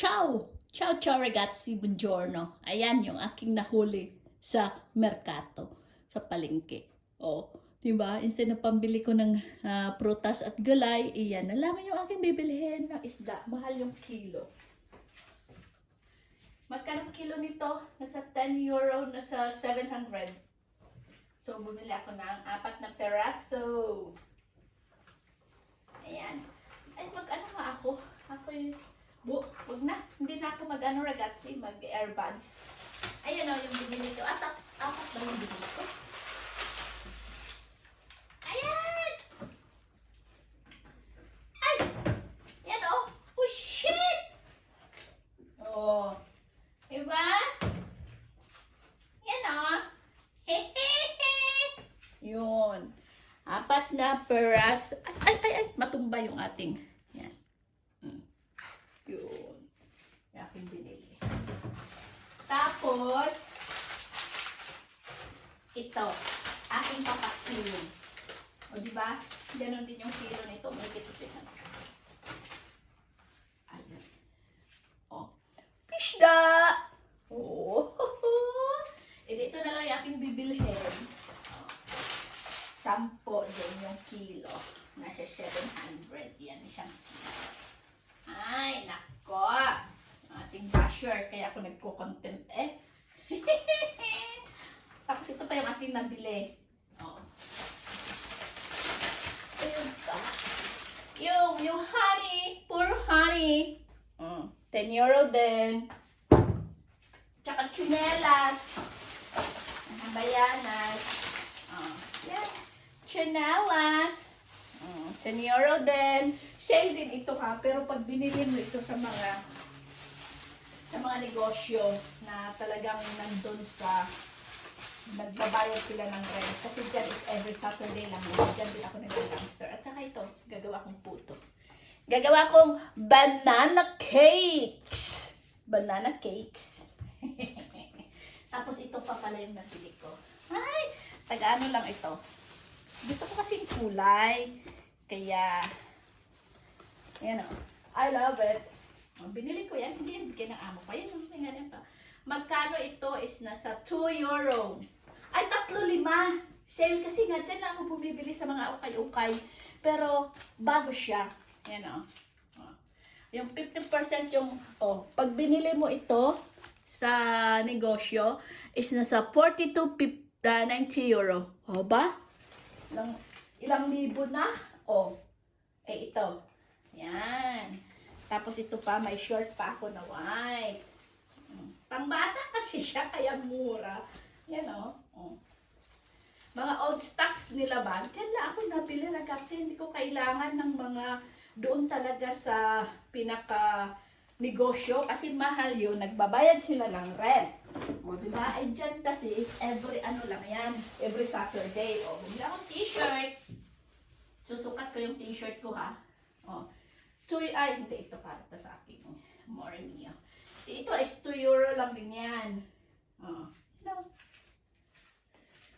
Ciao! Ciao, ciao ragazzi, buongiorno. Ayan yung aking nahuli sa merkato, sa palengke. O, diba? Instead na pambili ko ng prutas at gulay, iyan na lang yung aking bibilihin na isda. Mahal yung kilo. Magkano kilo nito? Nasa 10 euro, nasa 700. So, bumili ako ng 4 na peraso. Ayan. Ay, mag-ano nga ako? Wag na. Hindi na ako mag-ano ragazzi, mag-earbuds. Ayan o, yung binili ko. Apat ba yung binili ko? Ayan! Ay! Ayan o. Oh, shit! Oh. Diba? Ayan o. Hehehe! Yun. 4 na peras. Ay! Matumba yung ating. Yan. Yun. Yung aking binili. Tapos, ito. Aking papaksilin. O, diba? Ganon din yung kilo nito. May kitipisan. Ayan. O. Pishda! Oh. Dito na lang yung aking bibilhin. 10 din yung kilo. Nasa 700. Yan siyang kilo. Ay, nako. Ating basher. Kaya ako nagko-content eh. Tapos ito pa yung ating nabili. Oh. Ayun pa. Yung honey. Puro honey. 10 euro din. Tsaka chinelas. Bayanas. Yan. Chinelas. 10 euro din. Sale din ito ha. Pero pag binili mo ito sa mga negosyo na talagang nandun sa nagbabayad sila ng rent. Kasi dyan is every Saturday lang. Dyan din ako nag-dumpster. At saka ito, gagawa kong puto. Gagawa kong banana cakes. Banana cakes. Tapos ito pa pala yung nabili ko. Ay, taga-ano lang ito. Gusto ko kasing kulay. Kaya, yan o. I love it. Binili ko yan. Hindi yan bigyan ng amo pa. Yan, ganyan pa. Magkano ito is nasa 2 euro. Ay, 3-5. Sale kasi nga. Dyan lang ako bumibili sa mga ukay-ukay. Pero, bago siya. Yan o. Yung 50% yung, pag binili mo ito sa negosyo, is nasa 40 to 90 euro. O ba? Ilang libo na? Ito. Yan. Tapos ito pa, may short pa ako na white. Pangbata kasi siya, kaya mura. Yan o. Mga old stocks nila ba? Diyan lang ako nabili na kasi hindi ko kailangan ng mga doon talaga sa pinaka negosyo kasi mahal yun. Nagbabayad sila ng rent. O, diba? Ay, dyan kasi every ano lang yan. Every Saturday. O, bumili akong t-shirt. Susukat ko yung t-shirt ko ha. O. Hindi. Ito para ito sa akin. More niya. Ito is 2 euro lang din yan. O.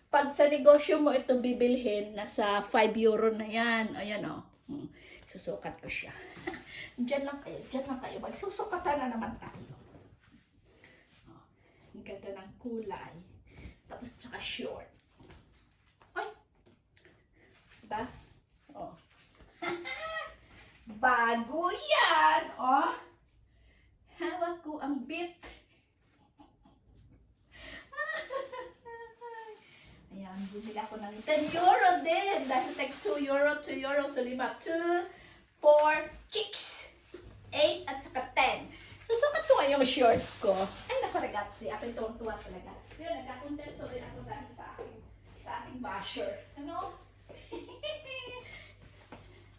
Pag sa negosyo mo ito bibilhin, nasa 5 euro na yan. Ayan o. Susukat ko siya. Diyan lang kayo. Magsusukatan na naman tayo. Ang ganda ng kulay. Tapos tsaka short. Ay! Diba? Bago yan! Hawak ko ang bit. Ayan, bumili ako ng 10 euro din. Dahil tag 2 euro, 2 euro, so 5. 2, 4, 6, 8, at saka 10. Susukat ko yung short ko. Ay, naku ragazzi, aking tuwa talaga. Yun, nagka-content tuloy ako dahil sa aking basher. Ano?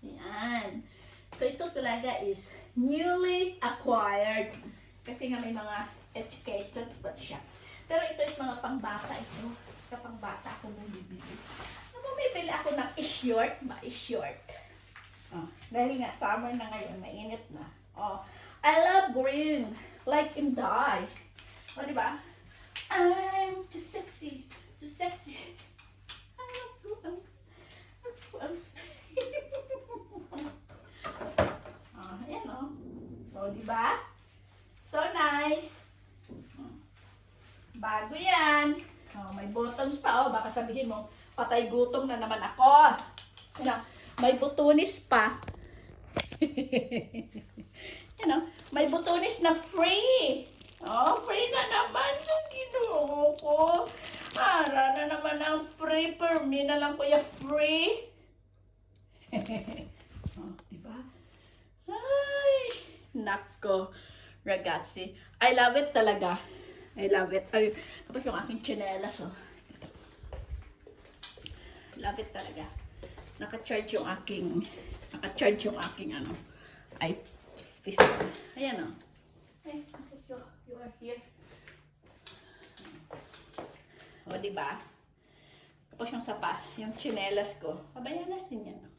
Yan. So, ito talaga is newly acquired. Kasi nga may mga etiquette ba siya. Pero ito is mga pangbata ito. Sa pangbata ako bumibili. Bumibili ako ng short, ma-short. Dahil nga, summer na ngayon, mainit na. I love green. Like in dye. Diba? I'm too sexy. Too sexy. Ayan o. Diba? guys. Bago yan. Oh, may buttons pa. Oh, baka sabihin mo, patay gutom na naman ako. You know, may butonis pa. You know, may butonis na free. Oh, free na naman ang ginoo ko. Ara na naman ang free. Per me na lang kuya free. Oh, diba? Ay, nako. Ragazzi. I love it talaga. I love it. Ay, tapos yung aking tsinelas, oh. Love it talaga. Naka-charge yung aking ano, i50. Ayan, oh. Hey, you are here. O, diba? Tapos yung sapa, yung tsinelas ko. Kabayanas din yan, oh.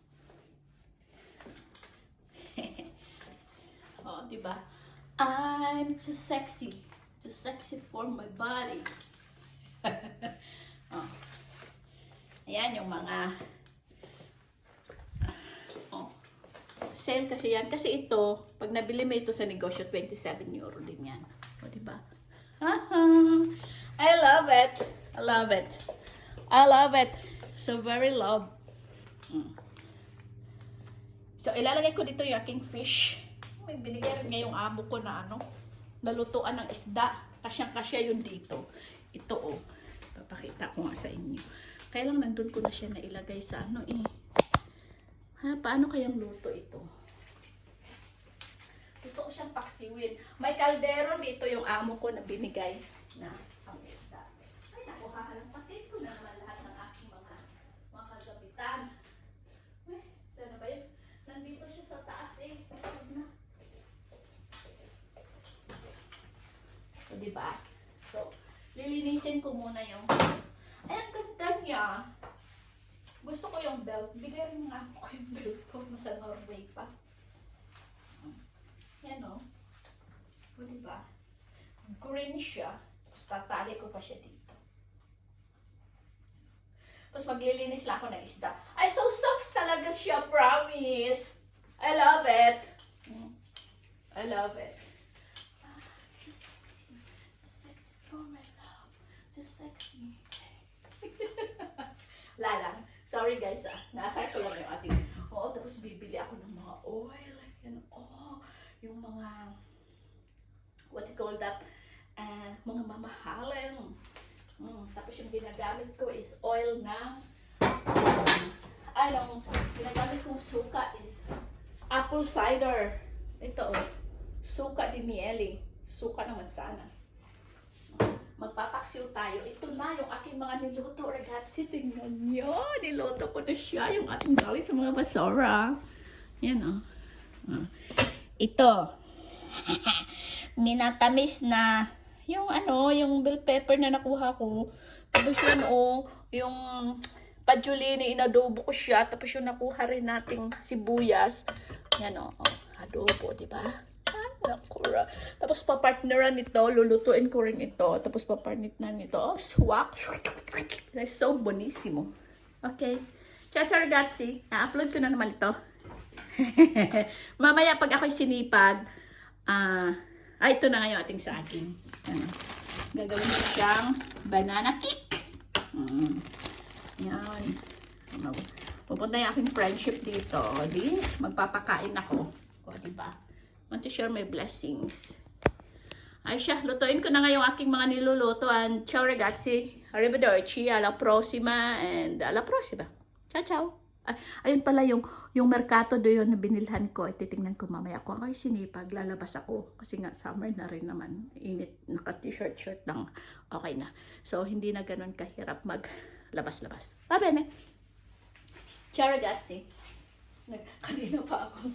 Oh, diba? I'm too sexy. Too sexy for my body. Oh. Ayan yung mga sale kasi yan. Kasi ito, pag nabili mo ito sa negosyo, 27 euro din yan. O, diba? I love it. I love it. I love it. So, very love. So, ilalagay ko dito yung aking fish. May binigyan ngayong amo ko na ano, nalutuan ng isda. Kasyang-kasya yun dito. Ito, oh. Papakita ko nga sa inyo. Kaya lang nandun ko na siya nailagay sa ano eh. Ha, paano kayang luto ito? Gusto ko siyang paksiwin. May kaldero dito yung amo ko na binigay na ang isda. Ay, naku, hahalampatin ko na naman lahat ng aking mga kagabitan. Eh, sana ba yun? Nandito siya sa taas eh. Huwag na. So, diba? So, lilinisin ko muna yung... Ay, ang ganda niya. Gusto ko yung belt. Bigay rin nga ako yung belt ko sa Norway pa. Yan o. O, diba? Green siya. Tapos tatali ko pa siya dito. Tapos maglilinis lang ako ng isda. Ay, so soft talaga siya, promise. I love it. I love it. Just sexy. Sexy for my love. Just sexy. Lalang. Sorry guys, naasar ko lang yung ating. Oo, tapos bibili ako ng mga oil. Yan, oh, yung mga, what you call that, mga mamahalin. Tapos yung ginagamit ko is oil na, ginagamit kong suka is apple cider. Ito, oh, suka di mieli. Suka ng mansanas. Magpapaksiw tayo. Ito na yung aking mga niluto. Ragazzi, tingnan nyo. Niluto ko na siya. Yung ating galing sa mga basura. Yan o. Ito. Minatamis na yung ano, yung bell pepper na nakuha ko. Tapos yun o, yung pajulini, inadobo ko siya. Tapos yung nakuha rin nating sibuyas. Yan o. Adobo, diba? Nakura. Tapos papartneran nito, lulutuin ko rin ito. Tapos papartneran nito. Oh, swak. It's so bonissimo. Okay. Ciao, ciao ragazzi. Na-upload ko na naman ito. Mamaya pag ako'y sinipag, ito na nga yung ating saging. Ano. Gagawin ko siyang banana cake. Yan. Ano. Pupunta yung aking friendship dito. Di, magpapakain ako. O, diba? Want to share my blessings. Ay siya, lutuin ko na nga yung aking mga nilulutuan. Ciao ragazzi. Arrivederci. Alla prossima. And alla prossima. Ciao, ciao. Ay, ayun pala yung merkato doon na binilhan ko. Titingnan ko mamaya. Kung ako'y sinipag, lalabas ako. Kasi nga, summer na rin naman. Init. Naka-t-shirt lang. Okay na. So, hindi na ganun kahirap maglabas-labas. Va bene. Ciao ragazzi. Kanina pa akong